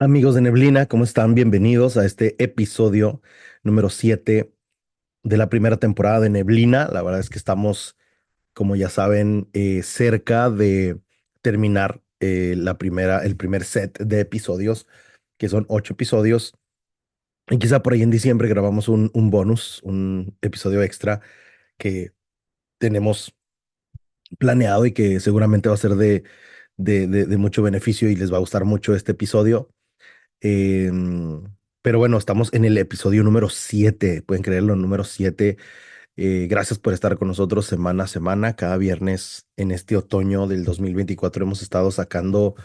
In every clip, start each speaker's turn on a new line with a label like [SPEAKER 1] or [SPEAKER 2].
[SPEAKER 1] Amigos de Neblina, ¿cómo están? Bienvenidos a este episodio número 7 de la primera temporada de Neblina. La verdad es que estamos, como ya saben, cerca de terminar el primer set de episodios, que son 8 episodios. Y quizá por ahí en diciembre grabamos un bonus, un episodio extra que tenemos planeado y que seguramente va a ser de mucho beneficio y les va a gustar mucho este episodio. Em, pero bueno, estamos en el episodio número 7, pueden creerlo, número 7. Gracias por estar con nosotros semana a semana. Cada viernes en este otoño del 2024 hemos estado sacando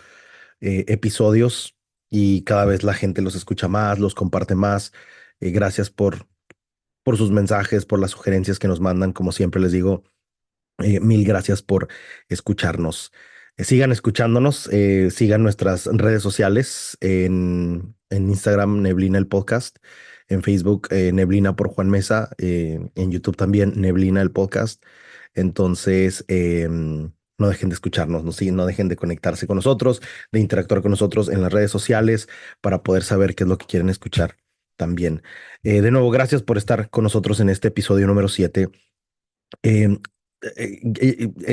[SPEAKER 1] episodios y cada vez la gente los escucha más, los comparte más. Gracias por sus mensajes, por las sugerencias que nos mandan. Como siempre les digo, mil gracias por escucharnos. Sigan escuchándonos, sigan nuestras redes sociales en Instagram, Neblina el podcast, en Facebook, Neblina por Juan Mesa, en YouTube también, Neblina el podcast. Entonces, no dejen de escucharnos, no dejen de conectarse con nosotros, de interactuar con nosotros en las redes sociales para poder saber qué es lo que quieren escuchar también. De nuevo, gracias por estar con nosotros en este episodio número 7. Eh,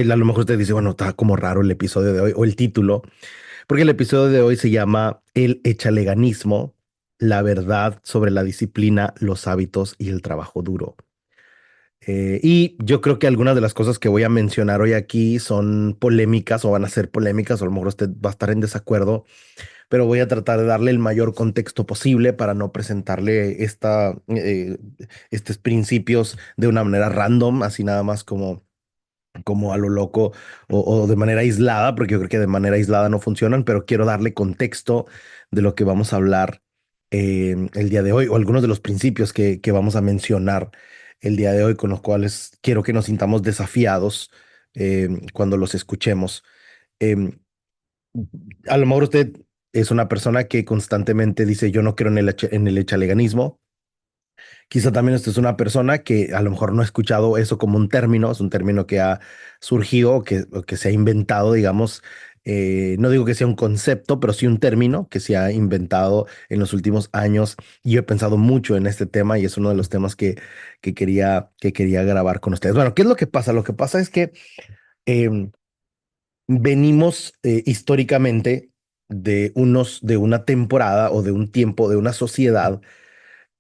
[SPEAKER 1] a lo mejor usted dice, bueno, está como raro el episodio de hoy o el título, porque el episodio de hoy se llama El echaleganismo, la verdad sobre la disciplina, los hábitos y el trabajo duro. Y yo creo que algunas de las cosas que voy a mencionar hoy aquí son polémicas o van a ser polémicas, o a lo mejor usted va a estar en desacuerdo, pero voy a tratar de darle el mayor contexto posible para no presentarle estos principios de una manera random, así nada más como a lo loco o de manera aislada, porque yo creo que de manera aislada no funcionan, pero quiero darle contexto de lo que vamos a hablar el día de hoy, o algunos de los principios que vamos a mencionar el día de hoy, con los cuales quiero que nos sintamos desafiados cuando los escuchemos. Em, a lo mejor usted es una persona que constantemente dice, yo no creo en el echaleganismo. Quizá también usted es una persona que a lo mejor no ha escuchado eso como un término, es un término que ha surgido o que se ha inventado, digamos. No digo que sea un concepto, pero sí un término que se ha inventado en los últimos años. Y yo he pensado mucho en este tema y es uno de los temas que quería grabar con ustedes. Bueno, ¿qué es lo que pasa? Lo que pasa es que em, venimos históricamente de una temporada o de un tiempo, de una sociedad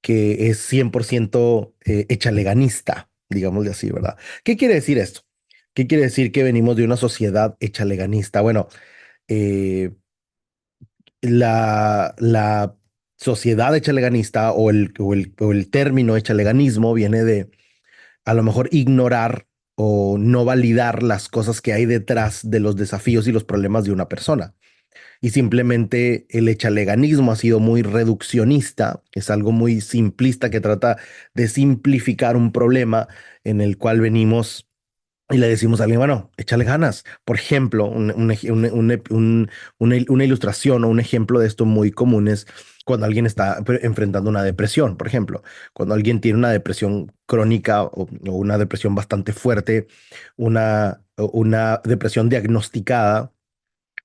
[SPEAKER 1] que es 100% echaleganista, digámosle así, ¿verdad? ¿Qué quiere decir esto? ¿Qué quiere decir que venimos de una sociedad echaleganista? Bueno, eh, la sociedad echaleganista o el término echaleganismo viene de a lo mejor ignorar o no validar las cosas que hay detrás de los desafíos y los problemas de una persona. Y simplemente el echaleganismo ha sido muy reduccionista, es algo muy simplista que trata de simplificar un problema en el cual venimos y le decimos a alguien, bueno, échale ganas. Por ejemplo, una ilustración o un ejemplo de esto muy común es cuando alguien está enfrentando una depresión, por ejemplo, cuando alguien tiene una depresión crónica o una depresión bastante fuerte, una depresión diagnosticada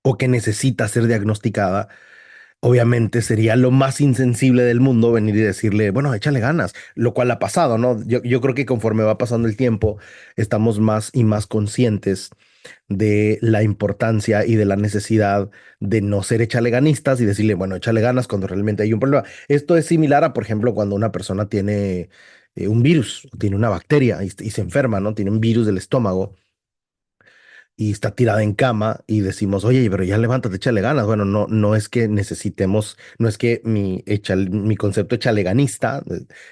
[SPEAKER 1] o que necesita ser diagnosticada, obviamente sería lo más insensible del mundo venir y decirle, bueno, échale ganas, lo cual ha pasado, ¿no? Yo creo que conforme va pasando el tiempo, estamos más y más conscientes de la importancia y de la necesidad de no ser echaleganistas y decirle, bueno, échale ganas cuando realmente hay un problema. Esto es similar a, por ejemplo, cuando una persona tiene un virus, tiene una bacteria y se enferma, ¿no? Tiene un virus del estómago y está tirada en cama y decimos, oye, pero ya levántate, échale ganas. Bueno, no es que necesitemos, no es que mi concepto echaleganista,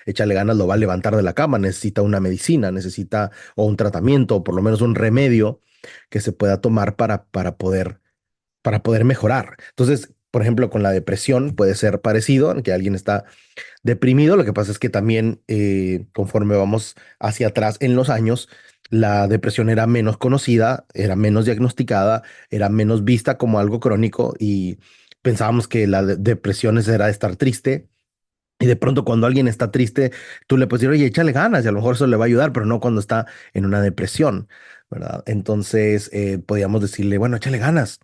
[SPEAKER 1] échale ganas lo va a levantar de la cama, necesita una medicina, necesita o un tratamiento o por lo menos un remedio que se pueda tomar para poder mejorar. Entonces, por ejemplo, con la depresión puede ser parecido, que alguien está deprimido. Lo que pasa es que también conforme vamos hacia atrás en los años, la depresión era menos conocida, era menos diagnosticada, era menos vista como algo crónico y pensábamos que la depresión era estar triste. Y de pronto cuando alguien está triste, tú le puedes decir, oye, échale ganas y a lo mejor eso le va a ayudar, pero no cuando está en una depresión, ¿verdad? Entonces podíamos decirle, bueno, échale ganas.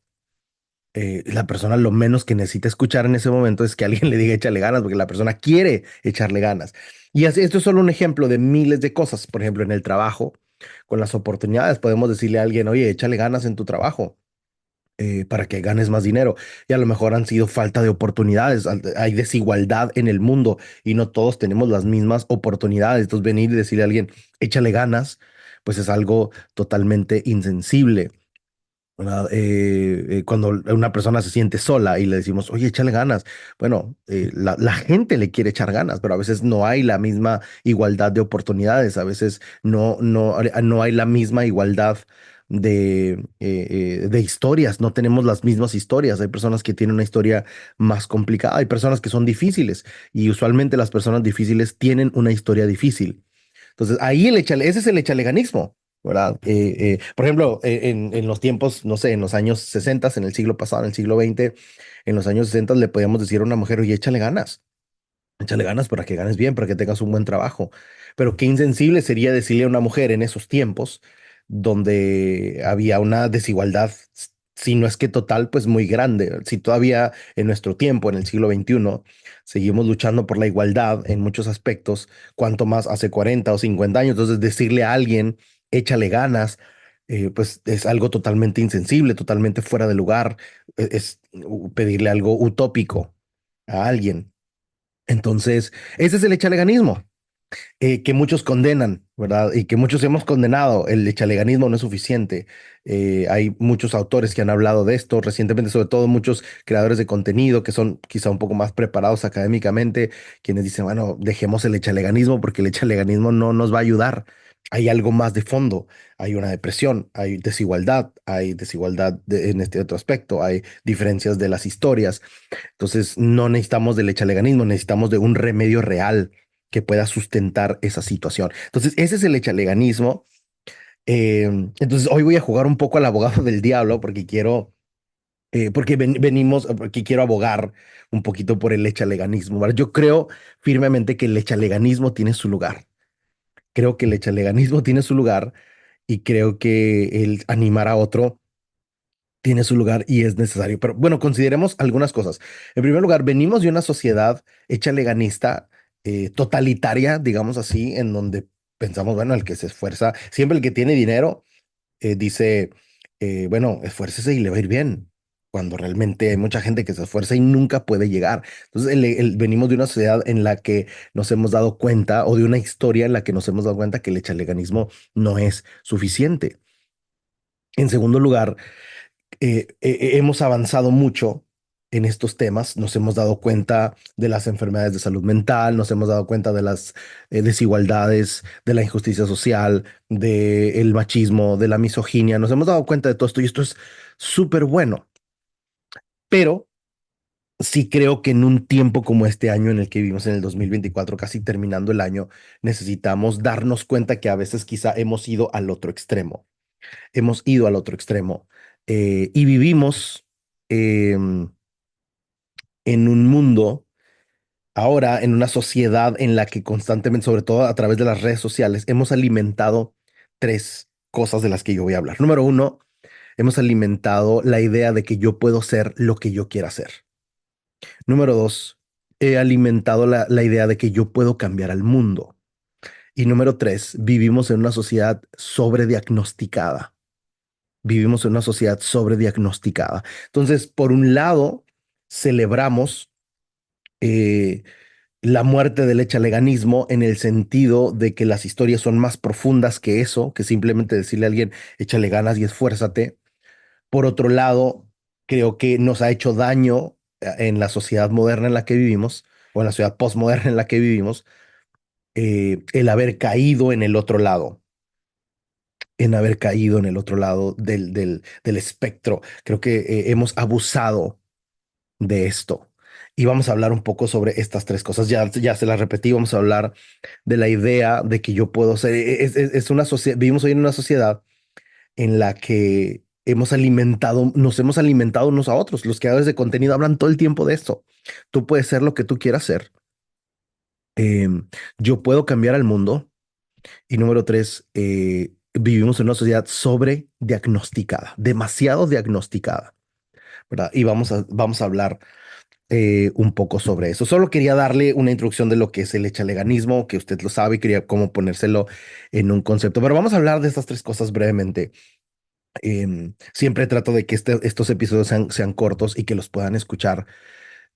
[SPEAKER 1] la persona lo menos que necesita escuchar en ese momento es que alguien le diga échale ganas, porque la persona quiere echarle ganas. Y así, esto es solo un ejemplo de miles de cosas. Por ejemplo, en el trabajo, con las oportunidades, podemos decirle a alguien, oye, échale ganas en tu trabajo. Para que ganes más dinero. Y a lo mejor han sido falta de oportunidades. Hay desigualdad en el mundo y no todos tenemos las mismas oportunidades. Entonces, venir y decirle a alguien, échale ganas, pues es algo totalmente insensible. ¿Verdad? Cuando una persona se siente sola y le decimos, oye, échale ganas. Bueno, la gente le quiere echar ganas, pero a veces no hay la misma igualdad de oportunidades, a veces no hay la misma igualdad de historias, no tenemos las mismas historias. Hay personas que tienen una historia más complicada, hay personas que son difíciles y usualmente las personas difíciles tienen una historia difícil. Entonces, ese es el echaleganismo, ¿verdad? Por ejemplo, en los tiempos, no sé, en los años 60, en el siglo pasado, en el siglo XX, en los años 60 le podíamos decir a una mujer, oye, échale ganas para que ganes bien, para que tengas un buen trabajo. Pero qué insensible sería decirle a una mujer en esos tiempos donde había una desigualdad, si no es que total, pues muy grande. Si todavía en nuestro tiempo, en el siglo XXI, seguimos luchando por la igualdad en muchos aspectos, cuanto más hace 40 o 50 años. Entonces, decirle a alguien, échale ganas, pues es algo totalmente insensible, totalmente fuera de lugar. Es pedirle algo utópico a alguien. Entonces, ese es el echaleganismo que muchos condenan, ¿verdad? Y que muchos hemos condenado. El echaleganismo no es suficiente. Hay muchos autores que han hablado de esto recientemente, sobre todo muchos creadores de contenido que son quizá un poco más preparados académicamente, quienes dicen, bueno, dejemos el echaleganismo porque el echaleganismo no nos va a ayudar. Hay algo más de fondo. Hay una depresión, hay desigualdad en este otro aspecto, hay diferencias de las historias. Entonces, no necesitamos del echaleganismo, necesitamos de un remedio real que pueda sustentar esa situación. Entonces, ese es el echaleganismo. Entonces, hoy voy a jugar un poco al abogado del diablo porque porque quiero abogar un poquito por el echaleganismo, ¿verdad? Yo creo firmemente que el echaleganismo tiene su lugar. Creo que el echaleganismo tiene su lugar y creo que el animar a otro tiene su lugar y es necesario. Pero bueno, consideremos algunas cosas. En primer lugar, venimos de una sociedad hecha leganista, totalitaria, digamos así, en donde pensamos, bueno, el que se esfuerza, siempre el que tiene dinero, dice, bueno, esfuércese y le va a ir bien, cuando realmente hay mucha gente que se esfuerza y nunca puede llegar. Entonces, venimos de una sociedad en la que nos hemos dado cuenta, o de una historia en la que nos hemos dado cuenta que el echaleganismo no es suficiente. En segundo lugar, hemos avanzado mucho en estos temas, nos hemos dado cuenta de las enfermedades de salud mental, nos hemos dado cuenta de las desigualdades, de la injusticia social, del machismo, de la misoginia, nos hemos dado cuenta de todo esto y esto es súper bueno, pero sí creo que en un tiempo como este año en el que vivimos en el 2024, casi terminando el año, necesitamos darnos cuenta que a veces quizá hemos ido al otro extremo, hemos ido al otro extremo y vivimos em, en un mundo, ahora en una sociedad en la que constantemente, sobre todo a través de las redes sociales, hemos alimentado tres cosas de las que yo voy a hablar. Número uno, hemos alimentado la idea de que yo puedo ser lo que yo quiera ser. Número dos, he alimentado la idea de que yo puedo cambiar al mundo. Y número tres, vivimos en una sociedad sobrediagnosticada. Vivimos en una sociedad sobrediagnosticada. Entonces, por un lado, celebramos eh, la muerte del echaleganismo en el sentido de que las historias son más profundas que eso, que simplemente decirle a alguien, échale ganas y esfuérzate. Por otro lado, creo que nos ha hecho daño en la sociedad moderna en la que vivimos, o en la sociedad postmoderna en la que vivimos, el haber caído en el otro lado, en haber caído en el otro lado del espectro. Creo que hemos abusado de esto. Y vamos a hablar un poco sobre estas tres cosas. Ya se las repetí, vamos a hablar de la idea de que yo puedo ser. Es una sociedad, vivimos hoy en una sociedad en la que nos hemos alimentado unos a otros. Los creadores de contenido hablan todo el tiempo de esto. Tú puedes ser lo que tú quieras ser. Yo puedo cambiar al mundo. Y número tres, vivimos en una sociedad sobre diagnosticada, demasiado diagnosticada. ¿verdad? Y vamos a hablar un poco sobre eso. Solo quería darle una introducción de lo que es el echaleganismo, que usted lo sabe, y quería cómo ponérselo en un concepto. Pero vamos a hablar de estas tres cosas brevemente. Siempre trato de que estos episodios sean cortos y que los puedan escuchar,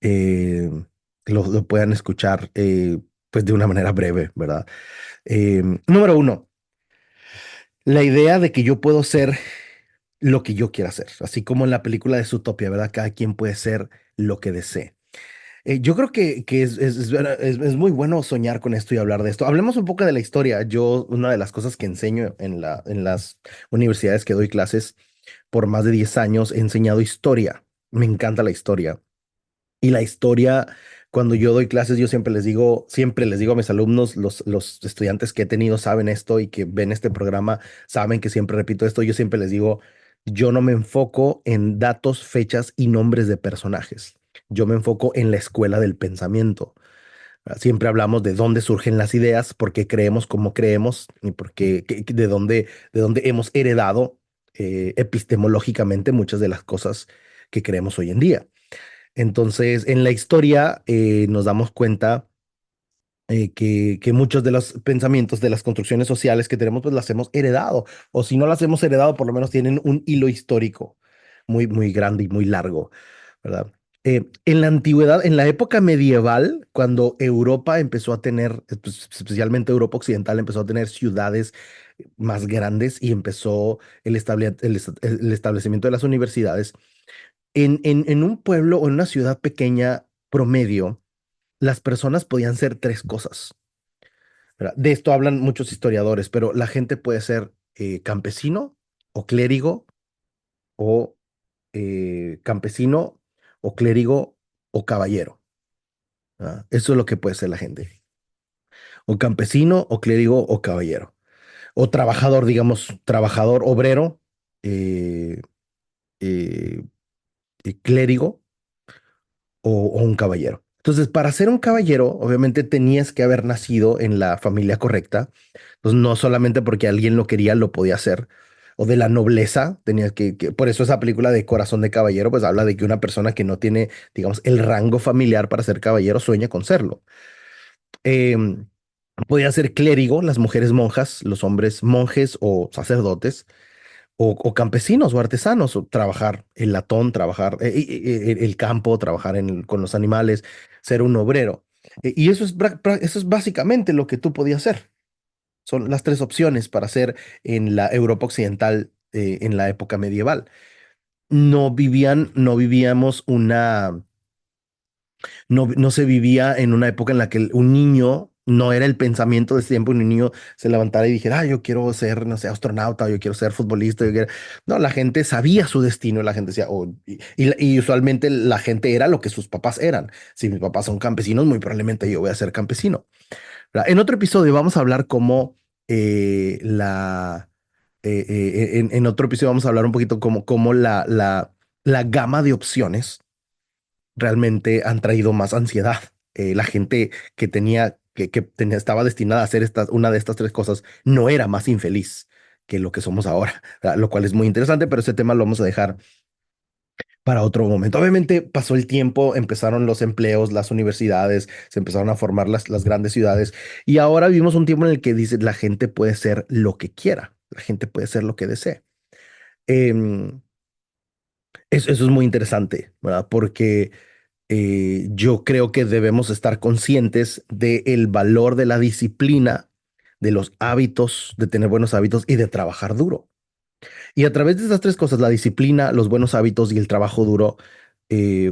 [SPEAKER 1] eh, lo puedan escuchar pues de una manera breve, ¿verdad? Número uno, la idea de que yo puedo ser lo que yo quiera hacer, así como en la película de Zootopia, ¿verdad? Cada quien puede ser lo que desee. Yo creo que es muy bueno soñar con esto y hablar de esto. Hablemos un poco de la historia. Yo, una de las cosas que enseño en las universidades que doy clases por más de 10 años, he enseñado historia. Me encanta la historia. Y la historia, cuando yo doy clases, yo siempre les digo a mis alumnos, los estudiantes que he tenido saben esto y que ven este programa, saben que siempre repito esto. Yo siempre les digo, yo no me enfoco en datos, fechas y nombres de personajes. Yo me enfoco en la escuela del pensamiento. Siempre hablamos de dónde surgen las ideas, por qué creemos como creemos y por qué, de dónde hemos heredado epistemológicamente muchas de las cosas que creemos hoy en día. Entonces, en la historia nos damos cuenta que muchos de los pensamientos de las construcciones sociales que tenemos, pues las hemos heredado, o si no las hemos heredado, por lo menos tienen un hilo histórico muy, muy grande y muy largo, ¿verdad? En la antigüedad, en la época medieval, cuando Europa empezó a tener, pues, especialmente Europa Occidental, empezó a tener ciudades más grandes y empezó el establecimiento de las universidades, en un pueblo o en una ciudad pequeña promedio, las personas podían ser tres cosas, ¿verdad? De esto hablan muchos historiadores, pero la gente puede ser campesino o clérigo o campesino o clérigo o caballero. ¿Ah? Eso es lo que puede ser la gente. O campesino o clérigo o caballero. O trabajador, digamos, trabajador obrero, eh, eh, clérigo o un caballero. Entonces, para ser un caballero, obviamente tenías que haber nacido en la familia correcta. Entonces, no solamente porque alguien lo quería, lo podía hacer. O de la nobleza, tenías por eso esa película de Corazón de Caballero, pues habla de que una persona que no tiene, digamos, el rango familiar para ser caballero sueña con serlo. Em, Podía ser clérigo, las mujeres monjas, los hombres monjes o sacerdotes o campesinos o artesanos, o trabajar el latón, trabajar el campo, trabajar con los animales, ser un obrero. Y eso es básicamente lo que tú podías hacer. Son las tres opciones para hacer en la Europa occidental en la época medieval. No vivíamos no se vivía en una época en la que un niño no era el pensamiento de ese tiempo, un niño se levantara y dijera, yo quiero ser, no sé, astronauta, o yo quiero ser futbolista. No, la gente sabía su destino, la gente decía, y usualmente la gente era lo que sus papás eran. Si mis papás son campesinos, muy probablemente yo voy a ser campesino. ¿Verdad? En otro episodio vamos a hablar cómo en otro episodio vamos a hablar un poquito cómo la gama de opciones realmente han traído más ansiedad. La gente estaba destinada a hacer una de estas tres cosas no era más infeliz que lo que somos ahora, ¿verdad? Lo cual es muy interesante, pero ese tema lo vamos a dejar para otro momento. Obviamente pasó el tiempo, empezaron los empleos, las universidades, se empezaron a formar las grandes ciudades y ahora vivimos un tiempo en el que dice la gente puede ser lo que quiera, la gente puede ser lo que desee. Em, eso es muy interesante, ¿verdad? Porque yo creo que debemos estar conscientes del valor de la disciplina, de los hábitos, de tener buenos hábitos y de trabajar duro. Y a través de estas tres cosas, la disciplina, los buenos hábitos y el trabajo duro,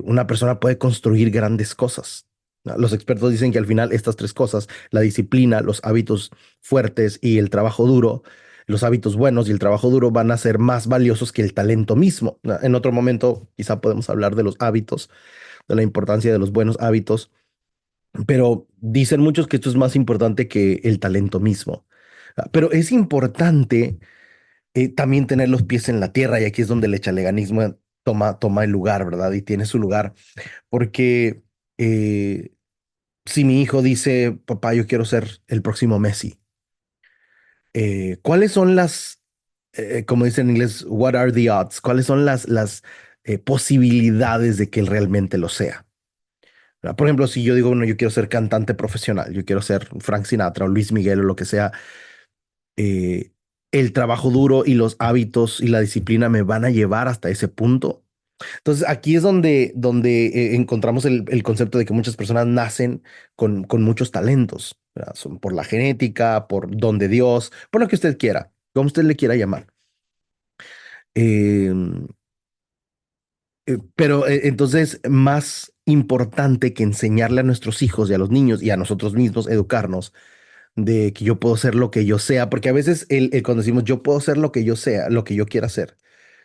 [SPEAKER 1] una persona puede construir grandes cosas. ¿No? Los expertos dicen que al final estas tres cosas, la disciplina, los hábitos fuertes y el trabajo duro, los hábitos buenos y el trabajo duro van a ser más valiosos que el talento mismo. ¿No? En otro momento quizá podemos hablar de los hábitos, de la importancia de los buenos hábitos, pero dicen muchos que esto es más importante que el talento mismo. Pero es importante también tener los pies en la tierra y aquí es donde el echaleganismo toma el lugar, ¿verdad? Y tiene su lugar, porque eh, si mi hijo dice, papá, yo quiero ser el próximo Messi, ¿cuáles son como dicen en inglés, what are the odds? ¿Cuáles son posibilidades de que él realmente lo sea. ¿Verdad? Por ejemplo, si yo digo, bueno, yo quiero ser cantante profesional, yo quiero ser Frank Sinatra o Luis Miguel o lo que sea, eh, el trabajo duro y los hábitos y la disciplina me van a llevar hasta ese punto. Entonces, aquí es donde encontramos el concepto de que muchas personas nacen con muchos talentos, ¿verdad? Son por la genética, por don de Dios, por lo que usted quiera, como usted le quiera llamar. Eh, pero entonces, más importante que enseñarle a nuestros hijos y a los niños y a nosotros mismos, educarnos de que yo puedo ser lo que yo sea, porque a veces cuando decimos yo puedo ser lo que yo sea, lo que yo quiera hacer,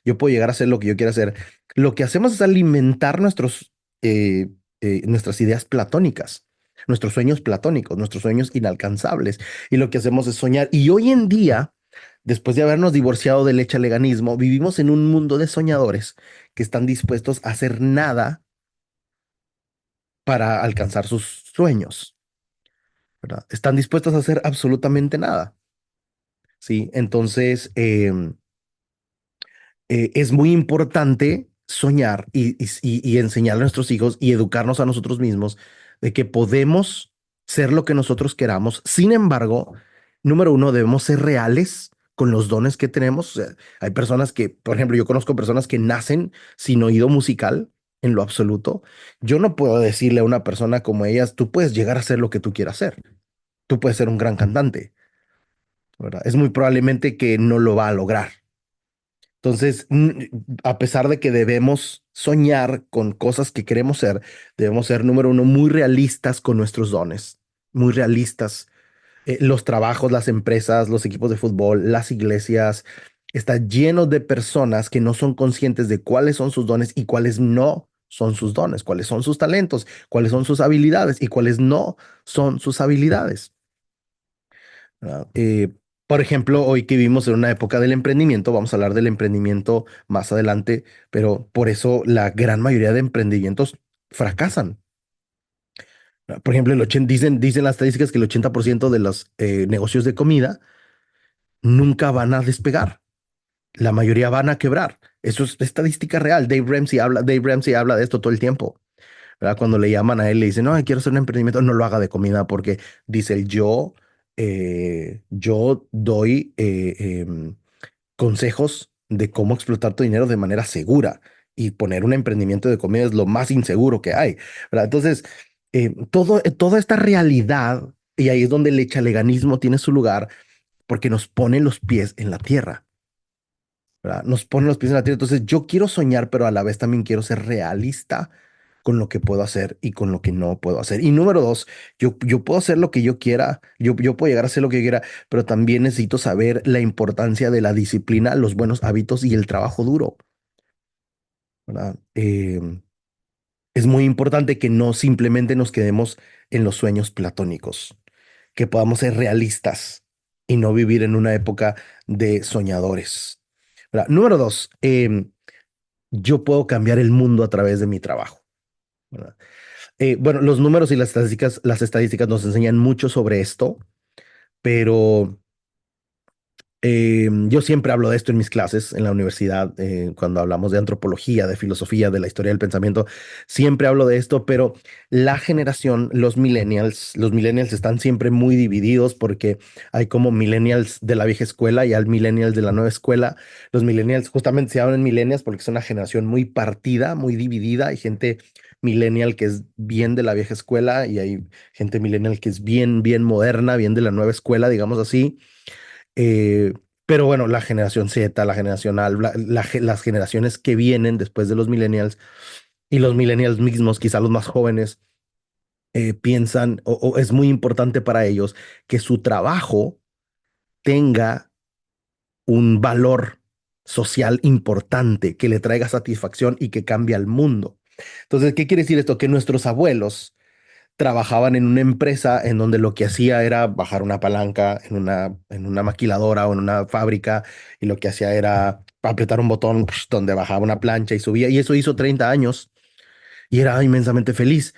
[SPEAKER 1] yo puedo llegar a ser lo que yo quiera hacer, lo que hacemos es alimentar nuestras ideas platónicas, nuestros sueños platónicos, nuestros sueños inalcanzables, y lo que hacemos es soñar. Y hoy en día, después de habernos divorciado del echaleganismo, vivimos en un mundo de soñadores que están dispuestos a hacer nada para alcanzar sus sueños, ¿verdad? Están dispuestos a hacer absolutamente nada. Sí, entonces es muy importante soñar y enseñar a nuestros hijos y educarnos a nosotros mismos de que podemos ser lo que nosotros queramos. Sin embargo, número uno, debemos ser reales con los dones que tenemos. O sea, hay personas que, por ejemplo, yo conozco personas que nacen sin oído musical en lo absoluto. Yo no puedo decirle a una persona como ellas, tú puedes llegar a ser lo que tú quieras ser. Tú puedes ser un gran cantante, ¿verdad? Es muy probablemente que no lo va a lograr. Entonces, a pesar de que debemos soñar con cosas que queremos ser, debemos ser, número uno, muy realistas con nuestros dones, muy realistas. Los trabajos, las empresas, los equipos de fútbol, las iglesias, están llenos de personas que no son conscientes de cuáles son sus dones y cuáles no son sus dones, cuáles son sus talentos, cuáles son sus habilidades y cuáles no son sus habilidades. ¿Verdad? Por ejemplo, hoy que vivimos en una época del emprendimiento, vamos a hablar del emprendimiento más adelante, pero por eso la gran mayoría de emprendimientos fracasan. ¿Verdad? Por ejemplo, dicen las estadísticas que el 80% de los negocios de comida nunca van a despegar. La mayoría van a quebrar. Eso es estadística real. Dave Ramsey habla de esto todo el tiempo. ¿Verdad? Cuando le llaman a él, le dicen, no, quiero hacer un emprendimiento, no lo haga de comida porque dice él, yo doy consejos de cómo explotar tu dinero de manera segura y poner un emprendimiento de comida es lo más inseguro que hay, ¿verdad? Entonces, toda esta realidad, y ahí es donde el echaleganismo tiene su lugar, porque nos pone los pies en la tierra. ¿Verdad? Nos pone los pies en la tierra. Entonces, yo quiero soñar, pero a la vez también quiero ser realista con lo que puedo hacer y con lo que no puedo hacer. Y número dos, yo puedo hacer lo que yo quiera, yo puedo llegar a hacer lo que yo quiera, pero también necesito saber la importancia de la disciplina, los buenos hábitos y el trabajo duro, ¿verdad? Es muy importante que no simplemente nos quedemos en los sueños platónicos, que podamos ser realistas y no vivir en una época de soñadores. ¿Verdad? Número dos, yo puedo cambiar el mundo a través de mi trabajo. ¿Verdad? Bueno, los números y las estadísticas nos enseñan mucho sobre esto, pero yo siempre hablo de esto en mis clases en la universidad, cuando hablamos de antropología, de filosofía, de la historia del pensamiento, siempre hablo de esto, pero la generación, los millennials están siempre muy divididos porque hay como millennials de la vieja escuela y hay millennials de la nueva escuela. Los millennials justamente se llaman millennials porque es una generación muy partida, muy dividida. Hay gente millennial que es bien de la vieja escuela y hay gente millennial que es bien, bien moderna, bien de la nueva escuela, digamos así. Eh, pero bueno, la generación Z, la generación Alfa, las generaciones que vienen después de los millennials y los millennials mismos, quizá los más jóvenes, piensan o es muy importante para ellos que su trabajo tenga un valor social importante, que le traiga satisfacción y que cambie al mundo. Entonces, ¿qué quiere decir esto? Que nuestros abuelos trabajaban en una empresa en donde lo que hacía era bajar una palanca en una maquiladora o en una fábrica y lo que hacía era apretar un botón donde bajaba una plancha y subía y eso hizo 30 años y era inmensamente feliz.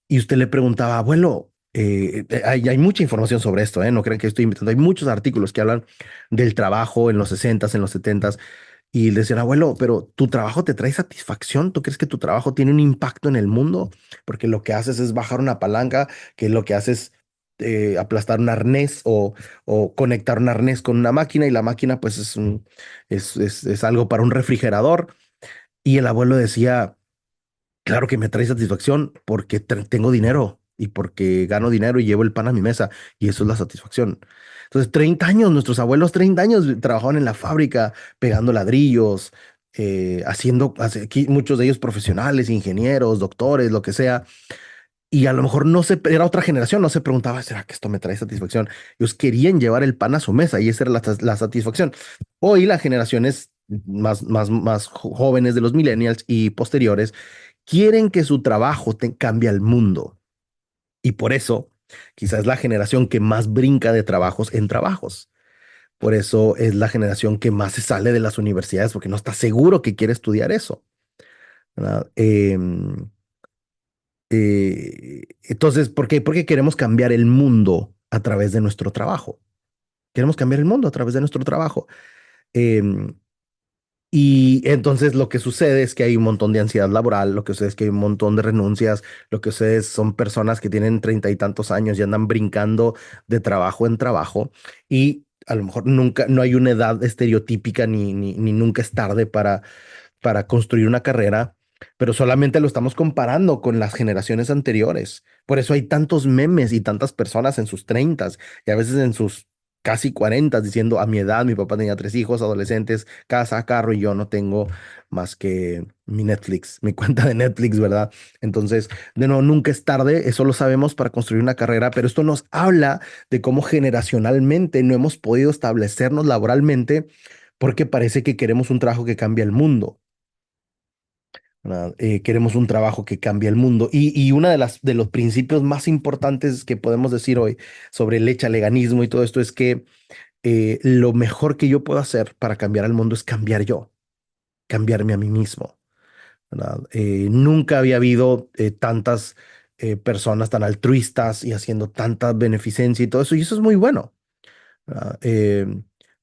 [SPEAKER 1] Y usted le preguntaba, abuelo, hay mucha información sobre esto, no crean que estoy inventando, hay muchos artículos que hablan del trabajo en los 60s, en los 70s Y le decían, abuelo, pero ¿tu trabajo te trae satisfacción? ¿Tú crees que tu trabajo tiene un impacto en el mundo? Porque lo que haces es bajar una palanca, que lo que haces aplastar un arnés o conectar un arnés con una máquina y la máquina pues es algo para un refrigerador. Y el abuelo decía, claro que me trae satisfacción porque tengo dinero y porque gano dinero y llevo el pan a mi mesa y eso es la satisfacción. Entonces, 30 años, nuestros abuelos 30 años trabajaban en la fábrica pegando ladrillos, aquí muchos de ellos profesionales, ingenieros, doctores, lo que sea. Y a lo mejor no se, era otra generación, no se preguntaba, ¿será que esto me trae satisfacción? Ellos querían llevar el pan a su mesa y esa era la satisfacción. Hoy las generaciones más jóvenes de los millennials y posteriores quieren que su trabajo cambie al mundo. Y por eso, quizás es la generación que más brinca de trabajos en trabajos. Por eso es la generación que más se sale de las universidades porque no está seguro que quiere estudiar eso, ¿verdad? Entonces, ¿por qué? Porque queremos cambiar el mundo a través de nuestro trabajo. Queremos cambiar el mundo a través de nuestro trabajo. Em, y entonces lo que sucede es que hay un montón de ansiedad laboral, lo que sucede es que hay un montón de renuncias, lo que sucede son personas que tienen 30 y tantos años y andan brincando de trabajo en trabajo y a lo mejor nunca, no hay una edad estereotípica ni nunca es tarde para construir una carrera, pero solamente lo estamos comparando con las generaciones anteriores. Por eso hay tantos memes y tantas personas en sus treintas y a veces en sus casi cuarentas diciendo, a mi edad, mi papá tenía 3 hijos, adolescentes, casa, carro, y yo no tengo más que mi Netflix, mi cuenta de Netflix, ¿verdad? Entonces, de nuevo, nunca es tarde, eso lo sabemos para construir una carrera, pero esto nos habla de cómo generacionalmente no hemos podido establecernos laboralmente porque parece que queremos un trabajo que cambie el mundo. ¿Verdad? Queremos un trabajo que cambie el mundo. Y una de los principios más importantes que podemos decir hoy sobre el echaleganismo y todo esto es que lo mejor que yo puedo hacer para cambiar al mundo es cambiar yo, cambiarme a mí mismo. ¿Verdad? Nunca había habido tantas personas tan altruistas y haciendo tanta beneficencia y todo eso, y eso es muy bueno. ¿Verdad?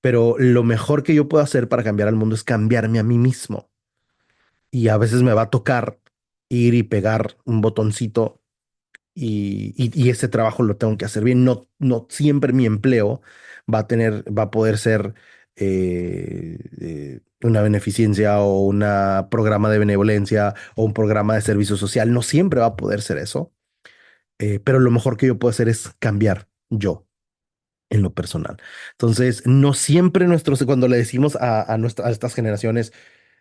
[SPEAKER 1] Pero lo mejor que yo puedo hacer para cambiar al mundo es cambiarme a mí mismo. Y a veces me va a tocar ir y pegar un botoncito y ese trabajo lo tengo que hacer bien. No, no siempre mi empleo va a poder ser una beneficencia o un programa de benevolencia o un programa de servicio social. No siempre va a poder ser eso, pero lo mejor que yo puedo hacer es cambiar yo en lo personal. Entonces, no siempre cuando le decimos a estas generaciones,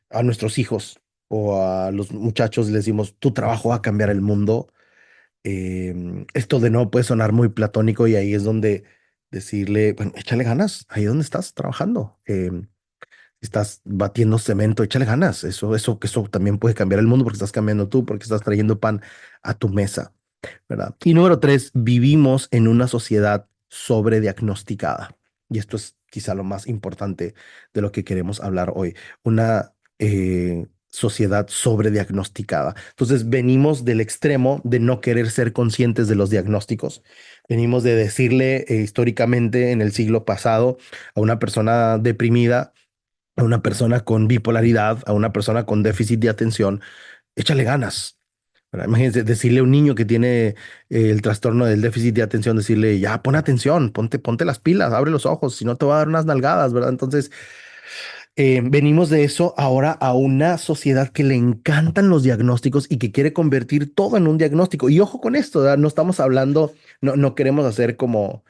[SPEAKER 1] a nuestros hijos o a los muchachos, les decimos, tu trabajo va a cambiar el mundo. Esto de no puede sonar muy platónico y ahí es donde decirle, bueno, échale ganas, ahí donde estás trabajando. Estás batiendo cemento, échale ganas. Eso también puede cambiar el mundo porque estás cambiando tú, porque estás trayendo pan a tu mesa, ¿verdad? Y número tres, vivimos en una sociedad sobrediagnosticada. Y esto es quizá lo más importante de lo que queremos hablar hoy. Una sociedad sobrediagnosticada. Entonces, venimos del extremo de no querer ser conscientes de los diagnósticos. Venimos de decirle históricamente en el siglo pasado a una persona deprimida, a una persona con bipolaridad, a una persona con déficit de atención, échale ganas. ¿Verdad? Imagínense decirle a un niño que tiene el trastorno del déficit de atención, decirle, ya, pon atención, ponte las pilas, abre los ojos, si no te va a dar unas nalgadas, ¿verdad? Entonces, venimos de eso ahora a una sociedad que le encantan los diagnósticos y que quiere convertir todo en un diagnóstico. Y ojo con esto, ¿verdad? No estamos hablando, no queremos hacer como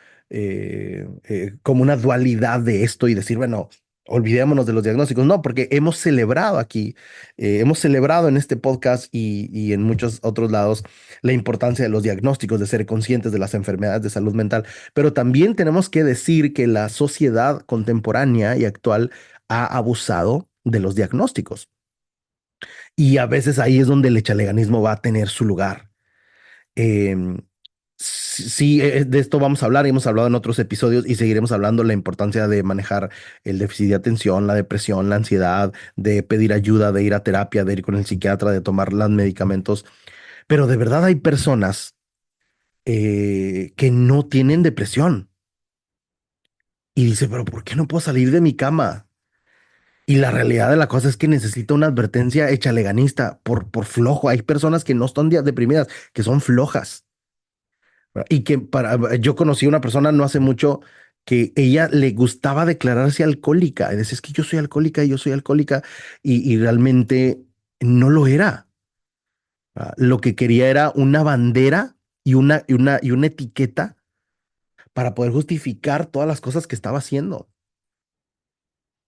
[SPEAKER 1] una dualidad de esto y decir, bueno, olvidémonos de los diagnósticos. No, porque hemos celebrado aquí, hemos celebrado en este podcast y en muchos otros lados la importancia de los diagnósticos, de ser conscientes de las enfermedades de salud mental. Pero también tenemos que decir que la sociedad contemporánea y actual ha abusado de los diagnósticos. Y a veces ahí es donde el echaleganismo va a tener su lugar. Em, sí, de esto vamos a hablar, hemos hablado en otros episodios y seguiremos hablando de la importancia de manejar el déficit de atención, la depresión, la ansiedad, de pedir ayuda, de ir a terapia, de ir con el psiquiatra, de tomar los medicamentos. Pero de verdad hay personas que no tienen depresión y dice, pero ¿por qué no puedo salir de mi cama? Y la realidad de la cosa es que necesita una advertencia echaleganista por flojo. Hay personas que no están deprimidas, que son flojas. ¿Verdad? Y que yo conocí a una persona no hace mucho que ella le gustaba declararse alcohólica. Y decía, es que yo soy alcohólica y yo soy alcohólica. Y realmente no lo era. Lo que quería era una bandera y una etiqueta para poder justificar todas las cosas que estaba haciendo,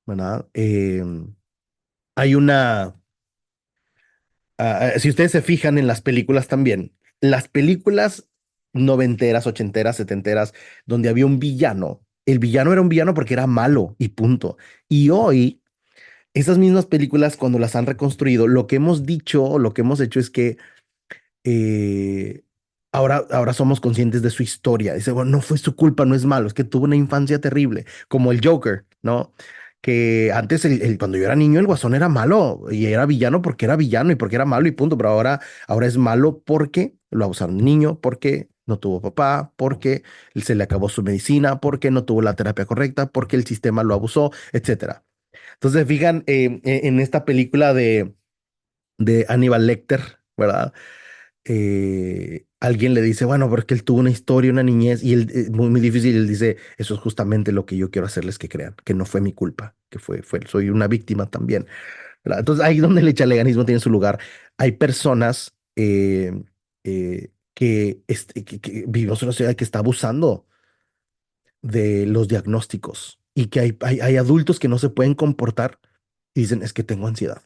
[SPEAKER 1] ¿verdad? Hay una, si ustedes se fijan en las películas también, las películas noventeras, ochenteras, setenteras, donde había un villano, el villano era un villano porque era malo y punto. Y hoy, esas mismas películas, cuando las han reconstruido, lo que hemos dicho, lo que hemos hecho es que eh, ahora somos conscientes de su historia. Dice, bueno, no fue su culpa, no es malo, es que tuvo una infancia terrible, como el Joker, ¿no? Que antes, cuando yo era niño, el Guasón era malo y era villano porque era villano y porque era malo y punto, pero ahora es malo porque lo abusaron de niño, porque no tuvo papá, porque se le acabó su medicina, porque no tuvo la terapia correcta, porque el sistema lo abusó, etcétera. Entonces, fijan en esta película de Aníbal Lecter, ¿verdad? Alguien le dice, bueno, porque él tuvo una historia, una niñez, y él, muy, muy difícil, y él dice, eso es justamente lo que yo quiero hacerles que crean, que no fue mi culpa, que soy una víctima también, ¿verdad? Entonces, ahí es donde el echaleganismo tiene su lugar. Hay personas que vivimos en una sociedad que está abusando de los diagnósticos y que hay adultos que no se pueden comportar y dicen, es que tengo ansiedad.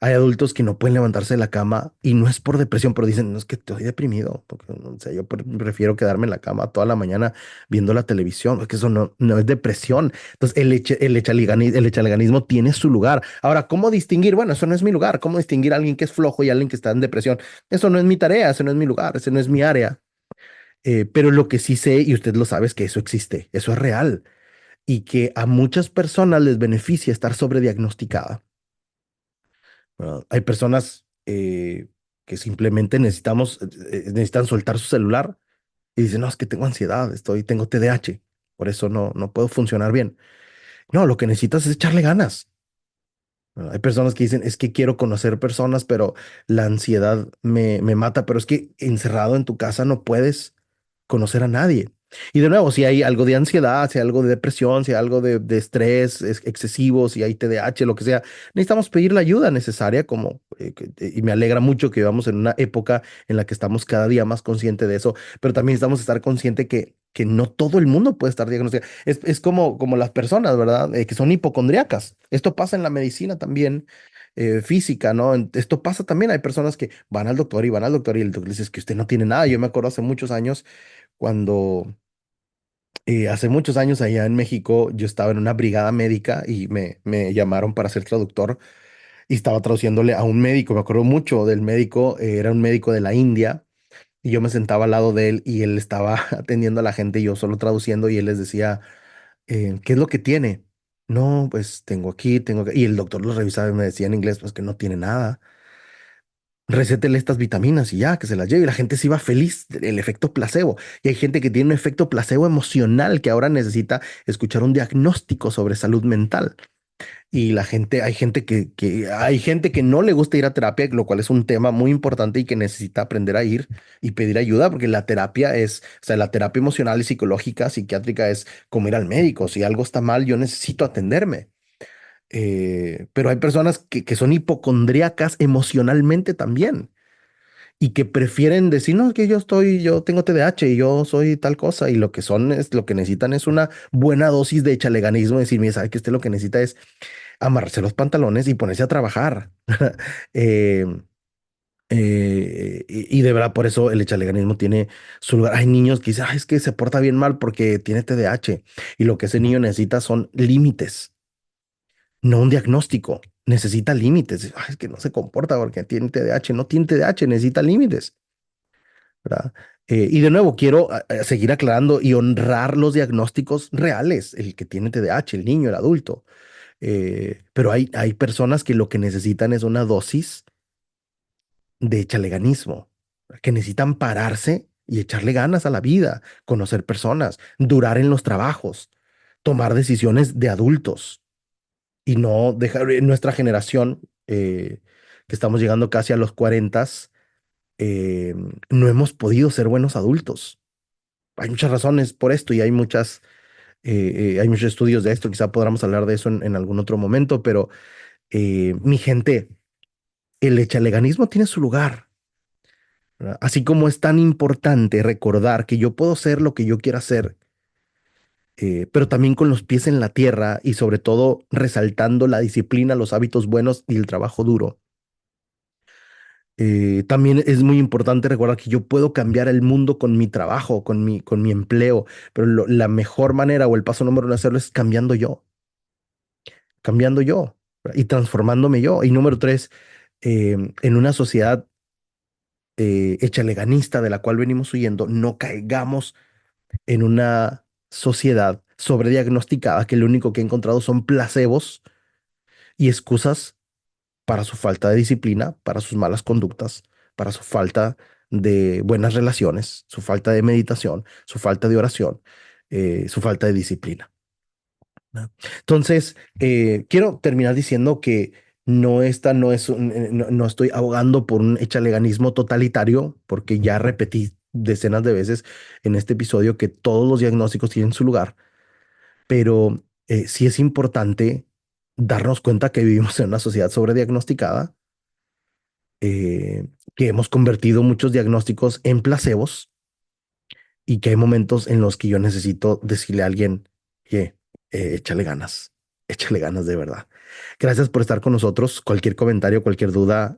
[SPEAKER 1] Hay adultos que no pueden levantarse de la cama y no es por depresión, pero dicen, no es que estoy deprimido, porque o sea, yo prefiero quedarme en la cama toda la mañana viendo la televisión, es que eso no es depresión. Entonces, el echaleganismo tiene su lugar. Ahora, ¿cómo distinguir? Bueno, eso no es mi lugar. ¿Cómo distinguir a alguien que es flojo y a alguien que está en depresión? Eso no es mi tarea, eso no es mi lugar, ese no es mi área. Pero lo que sí sé, y usted lo sabe, es que eso existe, eso es real y que a muchas personas les beneficia estar sobrediagnosticada. ¿Verdad? Hay personas que simplemente necesitan soltar su celular y dicen, no, es que tengo ansiedad, tengo TDAH, por eso no puedo funcionar bien. No, lo que necesitas es echarle ganas. ¿Verdad? Hay personas que dicen, es que quiero conocer personas, pero la ansiedad me mata, pero es que encerrado en tu casa no puedes conocer a nadie. Y de nuevo, si hay algo de ansiedad, si hay algo de depresión, si hay algo de estrés excesivo, si hay TDAH, lo que sea, necesitamos pedir la ayuda necesaria, y me alegra mucho que vivamos en una época en la que estamos cada día más conscientes de eso, pero también necesitamos estar conscientes que no todo el mundo puede estar diagnosticado. Es como las personas, ¿verdad? Que son hipocondriacas. Esto pasa en la medicina también. Física, ¿no? Esto pasa también. Hay personas que van al doctor y van al doctor y el doctor le dice "Es que usted no tiene nada". Yo me acuerdo hace muchos años cuando hace muchos años allá en México yo estaba en una brigada médica y me llamaron para ser traductor y estaba traduciéndole a un médico. Me acuerdo mucho del médico, era un médico de la India y yo me sentaba al lado de él y él estaba atendiendo a la gente y yo solo traduciendo y él les decía, ¿qué es lo que tiene? No, pues tengo aquí, tengo acá. Y el doctor lo revisaba y me decía en inglés, pues que no tiene nada. Recétele estas vitaminas y ya, que se las lleve. Y la gente se iba feliz, el efecto placebo. Y hay gente que tiene un efecto placebo emocional que ahora necesita escuchar un diagnóstico sobre salud mental. Y hay gente que no le gusta ir a terapia, lo cual es un tema muy importante y que necesita aprender a ir y pedir ayuda, porque la terapia emocional y psicológica, psiquiátrica es como ir al médico. Si algo está mal, yo necesito atenderme. Pero hay personas que son hipocondríacas emocionalmente también y que prefieren decir, no, es que yo tengo TDAH y yo soy tal cosa, y lo que necesitan es una buena dosis de chaleganismo, decir, mira, sabe que usted lo que necesita es amarrarse los pantalones y ponerse a trabajar. Eh, y de verdad, por eso el chaleganismo tiene su lugar. Hay niños que dicen, "Ay, es que se porta bien mal porque tiene TDAH", y lo que ese niño necesita son límites, no un diagnóstico. Necesita límites. "Ay, es que no se comporta porque tiene TDAH". No tiene TDAH, necesita límites. ¿Verdad? Y de nuevo, quiero seguir aclarando y honrar los diagnósticos reales, el que tiene TDAH, el niño, el adulto. Pero hay personas que lo que necesitan es una dosis de chaleganismo, que necesitan pararse y echarle ganas a la vida, conocer personas, durar en los trabajos, tomar decisiones de adultos. y no dejar nuestra generación, que estamos llegando casi a los 40, eh, no hemos podido ser buenos adultos. Hay muchas razones por esto y hay muchos estudios de esto. Quizá podamos hablar de eso en algún otro momento, pero mi gente, el echaleganismo tiene su lugar, ¿verdad? Así como es tan importante recordar que yo puedo ser lo que yo quiera ser, pero también con los pies en la tierra y sobre todo resaltando la disciplina, los hábitos buenos y el trabajo duro. También es muy importante recordar que yo puedo cambiar el mundo con mi trabajo, con mi empleo, pero la mejor manera o el paso número uno de hacerlo es cambiando yo, ¿verdad? Y transformándome yo. Y número tres, en una sociedad echaleganista de la cual venimos huyendo, no caigamos en una sociedad sobrediagnosticada que lo único que ha encontrado son placebos y excusas para su falta de disciplina, para sus malas conductas, para su falta de buenas relaciones, su falta de meditación, su falta de oración, su falta de disciplina, ¿no? Entonces, quiero terminar diciendo que no es no estoy abogando por un echaleganismo totalitario, porque ya repetí decenas de veces en este episodio que todos los diagnósticos tienen su lugar, pero sí es importante darnos cuenta que vivimos en una sociedad sobrediagnosticada, que hemos convertido muchos diagnósticos en placebos y que hay momentos en los que yo necesito decirle a alguien, oye, échale ganas de verdad. Gracias por estar con nosotros. Cualquier comentario, cualquier duda,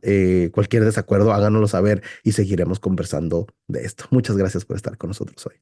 [SPEAKER 1] cualquier desacuerdo, háganoslo saber y seguiremos conversando de esto. Muchas gracias por estar con nosotros hoy.